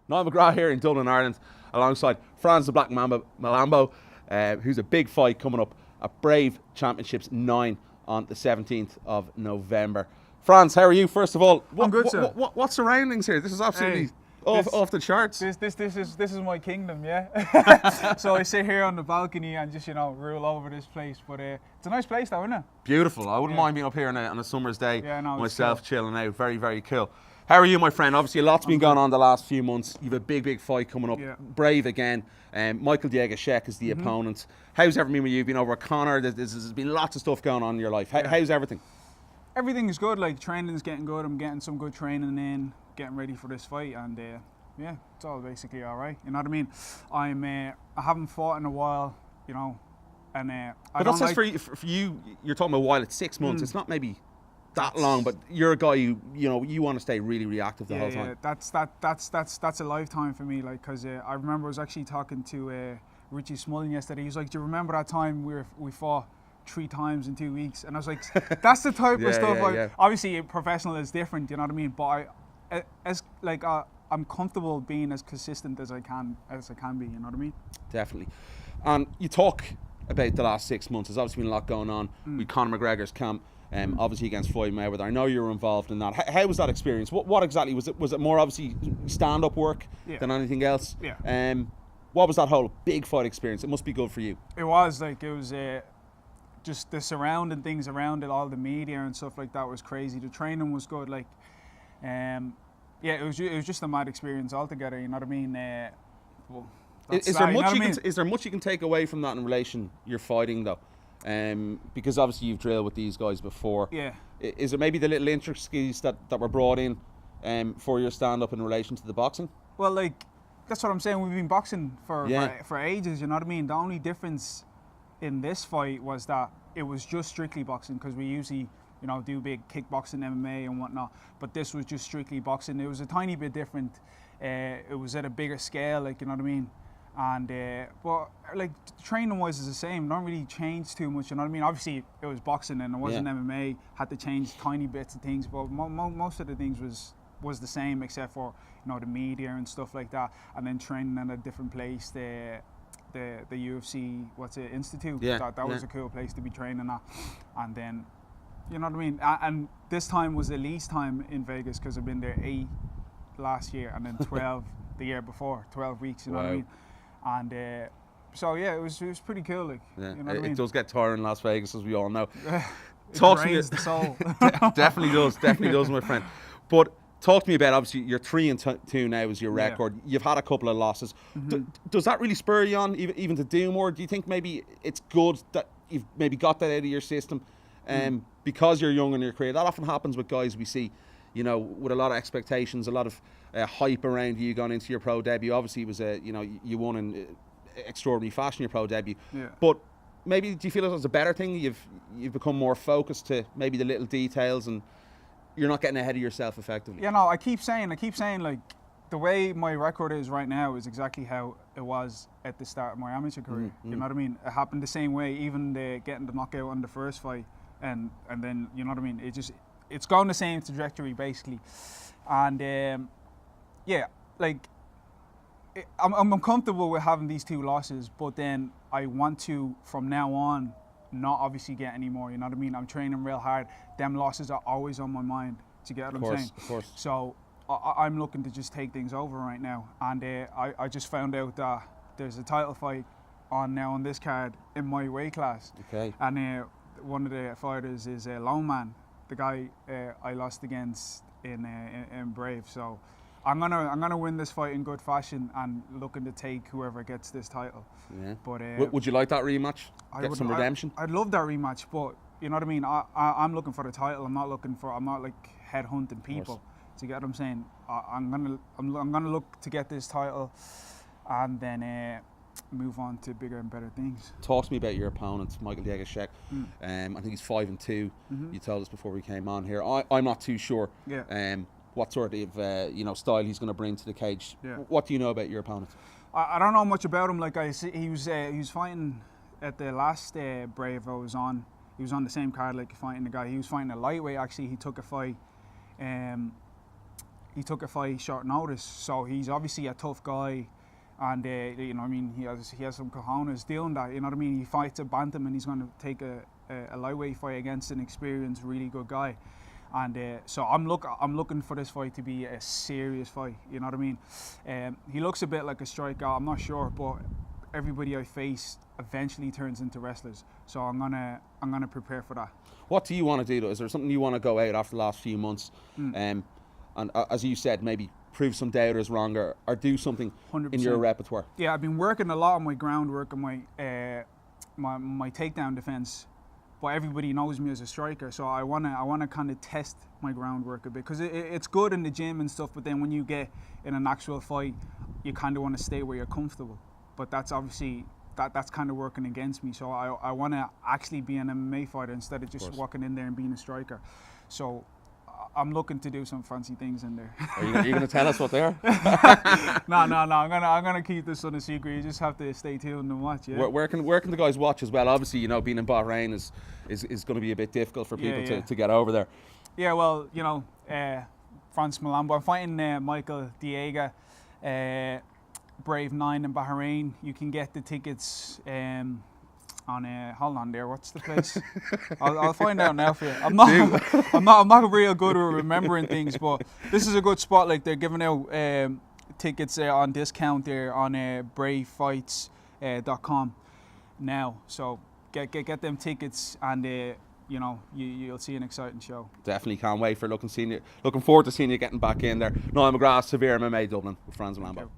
Niall McGrath here in Dublin, Ireland, alongside Frans Mlambo, who's a big fight coming up at Brave Championships 9 on the 17th of November. Frans, how are you? First of all, I'm good, sir. What surroundings here? This is absolutely off the charts. This is my kingdom, yeah. So I sit here on the balcony and just rule over this place. But it's a nice place, though, isn't it? Beautiful. I wouldn't mind being up here on a summer's day. Yeah, no, myself chilling out. Very, very cool. How are you, my friend? Obviously, a lot's been going on the last few months. You've a big fight coming up. Yeah. Brave again. Michael Diego-Shek is the opponent. How's everything with you? Been over at Connor. There's been lots of stuff going on in your life. How's everything? Everything is good. Like, training's getting good. I'm getting some good training in, getting ready for this fight, and yeah, it's all basically all right. You know what I mean? I haven't fought in a while, and But that says for you, you're talking about a while. It's 6 months. It's not maybe that long, but you're a guy you want to stay really active the whole time. Yeah, that's a lifetime for me. Like, cause I remember I was actually talking to Richie Smullen yesterday. He was like, "Do you remember that time we fought 3 times in 2 weeks?" And I was like, "That's the type of stuff." Obviously, professional is different. You know what I mean? But I'm comfortable being as consistent as I can be. You know what I mean? Definitely. And you talk about the last 6 months. There's obviously been a lot going on with Conor McGregor's camp. Obviously against Floyd Mayweather. I know you were involved in that. How was that experience? What exactly was it? Was it more obviously stand-up work than anything else? Yeah. What was that whole big fight experience? It must be good for you. It was just the surrounding things around it, all the media and stuff like that was crazy. The training was good. Like, it was just a mad experience altogether. You know what I mean? Is there much you can take away from that in relation you're fighting though? Because obviously you've drilled with these guys before. Yeah. Is it maybe the little intricacies that were brought in for your stand-up in relation to the boxing? Well, like, that's what I'm saying. We've been boxing for ages, you know what I mean? The only difference in this fight was that it was just strictly boxing, because we usually, do big kickboxing, MMA and whatnot. But this was just strictly boxing. It was a tiny bit different. It was at a bigger scale, like, you know what I mean? And but like, training wise is the same. Don't really change too much, you know what I mean? Obviously it was boxing and it wasn't MMA. Had to change tiny bits of things, but most of the things was the same, except for the media and stuff like that. And then training at a different place, the UFC Institute. That was a cool place to be training at. And then you know what I mean. And this time was the least time in Vegas, because I've been there 8 last year and then 12 the year before. 12 weeks. You know what I mean? And so yeah, it was pretty cool. Like, you know what I mean? It does get tiring in Las Vegas, as we all know. It drains the soul. Definitely does, my friend. But talk to me about, obviously you're 3-2 now is your record. You've had a couple of losses. Does that really spur you on even to do more? Do you think maybe it's good that you've maybe got that out of your system, because you're young in your career? That often happens with guys we see, with a lot of expectations, a lot of hype around you going into your pro debut. Obviously, it was you won in extraordinary fashion your pro debut. Yeah. But maybe, do you feel it was a better thing? You've become more focused to maybe the little details, and you're not getting ahead of yourself effectively. I keep saying like, the way my record is right now is exactly how it was at the start of my amateur career. You know what I mean? It happened the same way, even getting the knockout on the first fight, and then, you know what I mean? It's gone the same trajectory basically. And I'm comfortable with having these 2 losses, but then I want to, from now on, not obviously get any more. You know what I mean? I'm training real hard. Them losses are always on my mind. To get what I'm saying? Of course. So I'm looking to just take things over right now. And I just found out that there's a title fight on this card in my weight class. Okay. And one of the fighters is Lone Man, the guy I lost against in Brave. So I'm gonna win this fight in good fashion and looking to take whoever gets this title. Yeah. But would you like that rematch? Get some redemption? I'd love that rematch, but you know what I mean. I'm looking for the title. I'm not like headhunting people. To get what I'm saying? I'm gonna look to get this title, and then move on to bigger and better things. Talk to me about your opponent, Michael Diego-Shek. I think he's 5-2. You told us before we came on here. I'm not too sure. Yeah. What sort of style he's going to bring to the cage. Yeah. What do you know about your opponent? I don't know much about him. Like, he was fighting at the last Brave I was on. He was on the same card, like, fighting the guy. He was fighting a lightweight actually. He took a fight he took a fight short notice, so he's obviously a tough guy, and you know what I mean, he has some cojones doing that. You know what I mean? He fights a bantam, and he's going to take a lightweight fight against an experienced, really good guy. And so I'm looking for this fight to be a serious fight. You know what I mean? He looks a bit like a striker. I'm not sure, but everybody I face eventually turns into wrestlers. So I'm gonna prepare for that. What do you want to do though? Is there something you want to go out after the last few months, and as you said, maybe prove some doubters wrong, or do something 100%. in your repertoire? Yeah, I've been working a lot on my groundwork and my takedown defense. But everybody knows me as a striker, so I wanna kind of test my groundwork a bit, because it's good in the gym and stuff. But then when you get in an actual fight, you kind of want to stay where you're comfortable. But that's obviously that's kind of working against me. So I want to actually be an MMA fighter instead of just walking in there and being a striker. So I'm looking to do some fancy things in there. Are you going to tell us what they are? No. I'm gonna keep this one a secret. You just have to stay tuned and watch. Yeah. Where can the guys watch as well? Obviously, you know, being in Bahrain is going to be a bit difficult for people to get over there. Yeah, well, you know, Frans Mlambo. I'm fighting Michael Diega, Brave 9 in Bahrain. You can get the tickets on hold on there. What's the place? I'll find out now for you. I'm not real good at remembering things, but this is a good spot. Like, they're giving out tickets on discount there on bravefights.com now. So get them tickets, and you know, you'll see an exciting show. Definitely can't wait for looking forward to seeing you getting back in there. Niall McGrath, SevereMMA Dublin with Frans Mlambo.